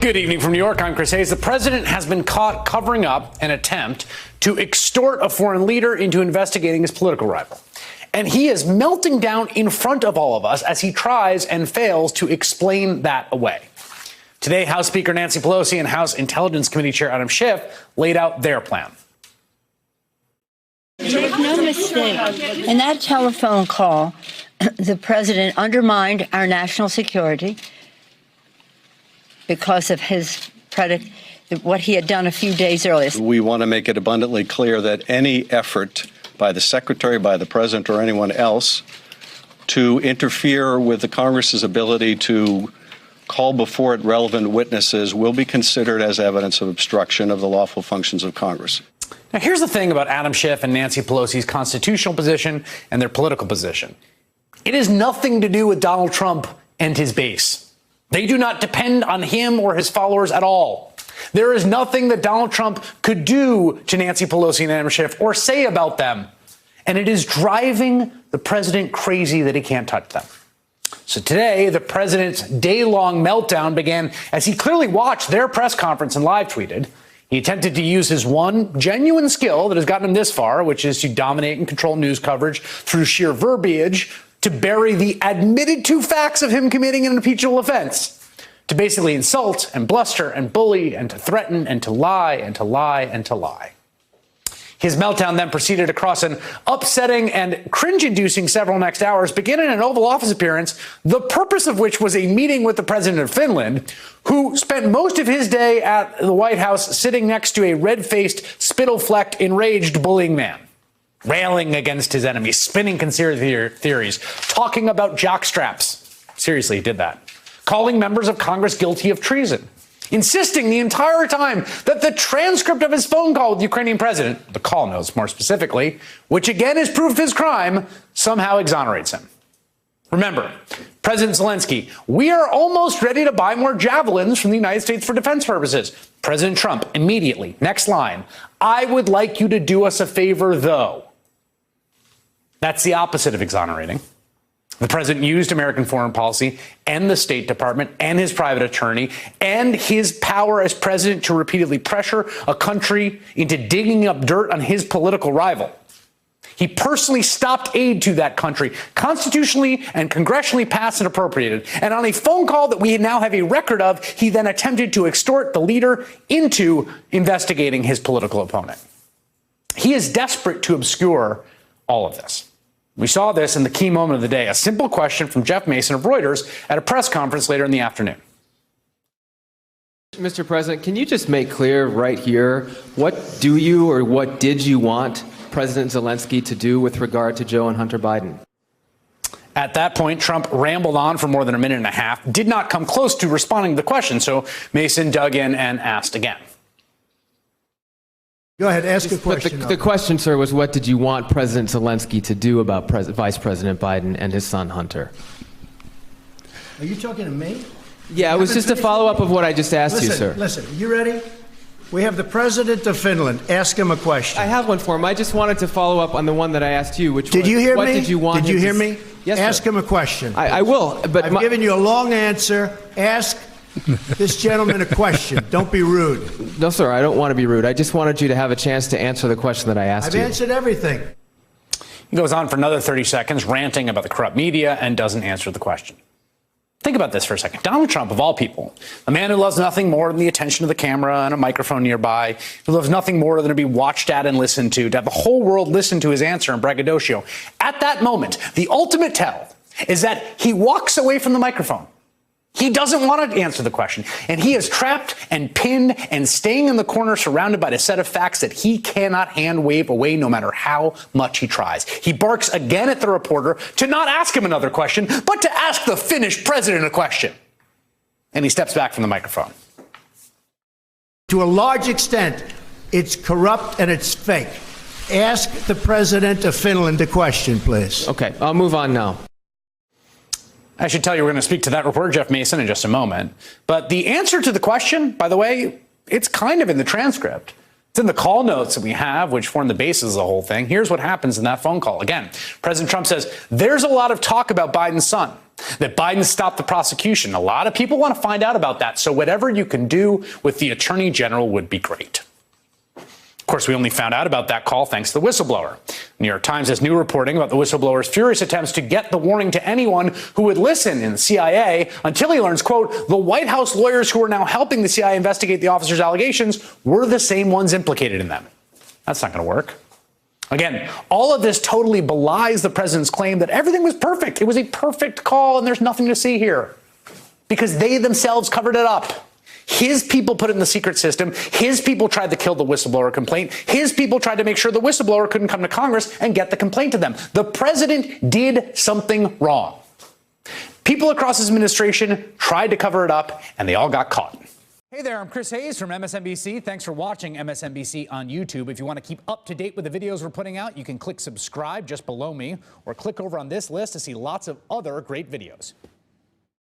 Good evening from New York. I'm Chris Hayes. The president has been caught covering up an attempt to extort a foreign leader into investigating his political rival. And he is melting down in front of all of us as he tries and fails to explain that away. Today, House Speaker Nancy Pelosi and House Intelligence Committee Chair Adam Schiff laid out their plan. Make no mistake, in that telephone call, the president undermined our national security because of what he had done a few days earlier. We want to make it abundantly clear that any effort by the secretary, by the president, or anyone else to interfere with the Congress's ability to call before it relevant witnesses will be considered as evidence of obstruction of the lawful functions of Congress. Now, here's the thing about Adam Schiff and Nancy Pelosi's constitutional position and their political position. It has nothing to do with Donald Trump and his base. They do not depend on him or his followers at all. There is nothing that Donald Trump could do to Nancy Pelosi and Adam Schiff or say about them. And it is driving the president crazy that he can't touch them. So today, the president's day-long meltdown began as he clearly watched their press conference and live tweeted. He attempted to use his one genuine skill that has gotten him this far, which is to dominate and control news coverage through sheer verbiage, to bury the admitted to facts of him committing an impeachable offense, to basically insult and bluster and bully and to threaten and to lie and to lie and to lie. His meltdown then proceeded across an upsetting and cringe-inducing several next hours, beginning an Oval Office appearance, the purpose of which was a meeting with the president of Finland, who spent most of his day at the White House sitting next to a red-faced, spittle-flecked, enraged bullying man, railing against his enemies, spinning conspiracy theories, talking about jockstraps. Seriously, he did that. Calling members of Congress guilty of treason, insisting the entire time that the transcript of his phone call with the Ukrainian president, the call notes more specifically, which again is proof of his crime, somehow exonerates him. Remember, President Zelensky, we are almost ready to buy more javelins from the United States for defense purposes. President Trump, immediately, next line, I would like you to do us a favor, though. That's the opposite of exonerating. The president used American foreign policy and the State Department and his private attorney and his power as president to repeatedly pressure a country into digging up dirt on his political rival. He personally stopped aid to that country, constitutionally and congressionally passed and appropriated. And on a phone call that we now have a record of, he then attempted to extort the leader into investigating his political opponent. He is desperate to obscure all of this. We saw this in the key moment of the day, a simple question from Jeff Mason of Reuters at a press conference later in the afternoon. Mr. President, can you just make clear right here, what do you or what did you want President Zelensky to do with regard to Joe and Hunter Biden? At that point, Trump rambled on for more than a minute and a half, did not come close to responding to the question, so Mason dug in and asked again. Go ahead, ask a question. But the question, sir, was what did you want President Zelensky to do about Vice President Biden and his son Hunter? Are you talking to me? Yeah, it was just a follow-up of what I just asked you, sir. Listen, you ready? We have the president of Finland. Ask him a question. I have one for him. I just wanted to follow up on the one that I asked you, which did was, you hear what me? did you want Did you hear me? Yes, ask sir. him a question. I will, but I've given you a long answer. Ask this gentleman a question. Don't be rude. No, sir, I don't want to be rude. I just wanted you to have a chance to answer the question that I asked you. I've answered everything. He goes on for another 30 seconds, ranting about the corrupt media and doesn't answer the question. Think about this for a second. Donald Trump, of all people, a man who loves nothing more than the attention of the camera and a microphone nearby, who loves nothing more than to be watched at and listened to have the whole world listen to his answer in braggadocio. At that moment, the ultimate tell is that he walks away from the microphone. He doesn't want to answer the question, and he is trapped and pinned and staying in the corner surrounded by a set of facts that he cannot hand wave away no matter how much he tries. He barks again at the reporter to not ask him another question, but to ask the Finnish president a question. And he steps back from the microphone. To a large extent, it's corrupt and it's fake. Ask the president of Finland a question, please. Okay, I'll move on now. I should tell you, we're going to speak to that reporter, Jeff Mason, in just a moment. But the answer to the question, by the way, it's kind of in the transcript. It's in the call notes that we have, which form the basis of the whole thing. Here's what happens in that phone call. Again, President Trump says, there's a lot of talk about Biden's son, that Biden stopped the prosecution. A lot of people want to find out about that. So whatever you can do with the attorney general would be great. Of course, we only found out about that call thanks to the whistleblower. New York Times has new reporting about the whistleblower's furious attempts to get the warning to anyone who would listen in the CIA until he learns, quote, the White House lawyers who are now helping the CIA investigate the officer's allegations were the same ones implicated in them. That's not going to work. Again, all of this totally belies the president's claim that everything was perfect. It was a perfect call and there's nothing to see here because they themselves covered it up. His people put it in the secret system. His people tried to kill the whistleblower complaint. His people tried to make sure the whistleblower couldn't come to Congress and get the complaint to them. The president did something wrong. People across his administration tried to cover it up, and they all got caught. Hey there, I'm Chris Hayes from MSNBC. Thanks for watching MSNBC on YouTube. If you want to keep up to date with the videos we're putting out, you can click subscribe just below me, or click over on this list to see lots of other great videos.